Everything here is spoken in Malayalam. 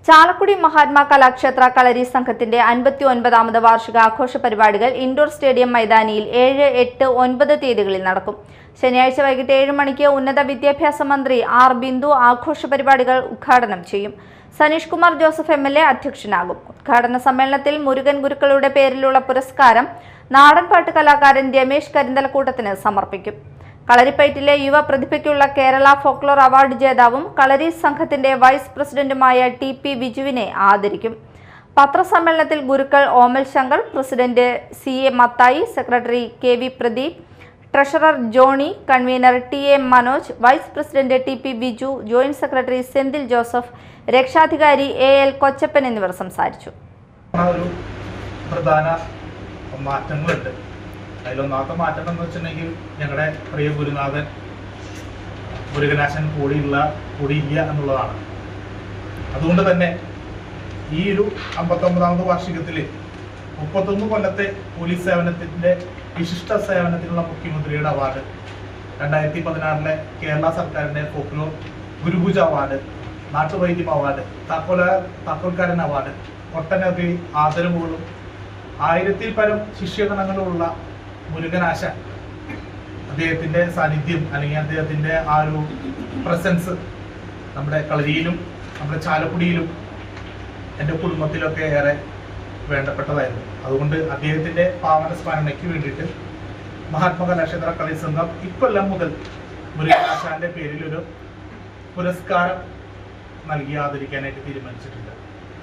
ചാലക്കുടി മഹാത്മാ കലാക്ഷേത്ര കളരി സംഘത്തിന്റെ 59ാമത് വാർഷിക ആഘോഷ പരിപാടികൾ ഇൻഡോർ സ്റ്റേഡിയം മൈതാനിയിൽ 7, 8, 9 തീയതികളിൽ നടക്കും. ശനിയാഴ്ച വൈകിട്ട് 7 മണിക്ക് ഉന്നത വിദ്യാഭ്യാസ മന്ത്രി ആർ. ബിന്ദു ആഘോഷ പരിപാടികൾ ഉദ്ഘാടനം ചെയ്യും. സനീഷ് കുമാർ ജോസഫ് MLA അധ്യക്ഷനാകും. ഉദ്ഘാടന സമ്മേളനത്തിൽ മുരുകൻ ഗുരുക്കളുടെ പേരിലുള്ള പുരസ്കാരം നാടൻപാട്ട് കലാകാരൻ രമേശ് കരിന്തലക്കൂട്ടത്തിന് സമർപ്പിക്കും. കളരിപ്പയറ്റിലെ യുവ പ്രതിഭയ്ക്കുള്ള കേരള ഫോക്ലോർ അവാർഡ് ജേതാവും കളരി സംഘത്തിന്റെ വൈസ് പ്രസിഡന്റുമായ TP വിജുവിനെ ആദരിക്കും. പത്രസമ്മേളനത്തിൽ ഗുരുക്കൾ Omal Shankar, president CA Mathai, secretary KV Pradeep, treasurer Johny, convener TA Manoj, vice president TP Viju, joint secretary Senthil Joseph, രക്ഷാധികാരി AL കൊച്ചപ്പൻ എന്നിവർ സംസാരിച്ചു. മാറ്റങ്ങളുണ്ട്. അതിലൊന്നാമത്തെ മാറ്റം എന്ന് വെച്ചിട്ടുണ്ടെങ്കിൽ ഞങ്ങളുടെ പ്രിയ ഗുരുനാഥൻ മുരുകനാശൻ കൂടിയില്ല എന്നുള്ളതാണ്. അതുകൊണ്ട് തന്നെ ഈ ഒരു 59ാമത് വാർഷികത്തിൽ 31 കൊല്ലത്തെ പോലീസ് സേവനത്തിന്റെ വിശിഷ്ട സേവനത്തിനുള്ള മുഖ്യമന്ത്രിയുടെ അവാർഡ്, 2016 കേരള സർക്കാരിന്റെ ഫോക്ലോർ ഗുരുപൂജ അവാർഡ്, നാട്ടുവൈദ്യം അവാർഡ്, താക്കോൽക്കാരൻ അവാർഡ്, ഒട്ടനവധി ആദരവുകളും 1000-ൽ പരം ശിഷ്യഗണങ്ങളുള്ള മുരുകനാശാൻ അദ്ദേഹത്തിന്റെ സാന്നിധ്യം അല്ലെങ്കിൽ അദ്ദേഹത്തിന്റെ ആ ഒരു പ്രസൻസ് നമ്മുടെ കളരിയിലും നമ്മുടെ ചാലക്കുടിയിലും എൻ്റെ കുടുംബത്തിലൊക്കെ ഏറെ വേണ്ടപ്പെട്ടതായിരുന്നു. അതുകൊണ്ട് അദ്ദേഹത്തിന്റെ പാവന സ്മരണയ്ക്ക് വേണ്ടിയിട്ട് മഹാത്മാ കലാക്ഷേത്ര കളരി സംഘം ഇക്കൊല്ലം മുതൽ മുരുകനാശാന്റെ പേരിൽ ഒരു പുരസ്കാരം നൽകി ആദരിക്കാനായിട്ട് തീരുമാനിച്ചിട്ടുണ്ട്.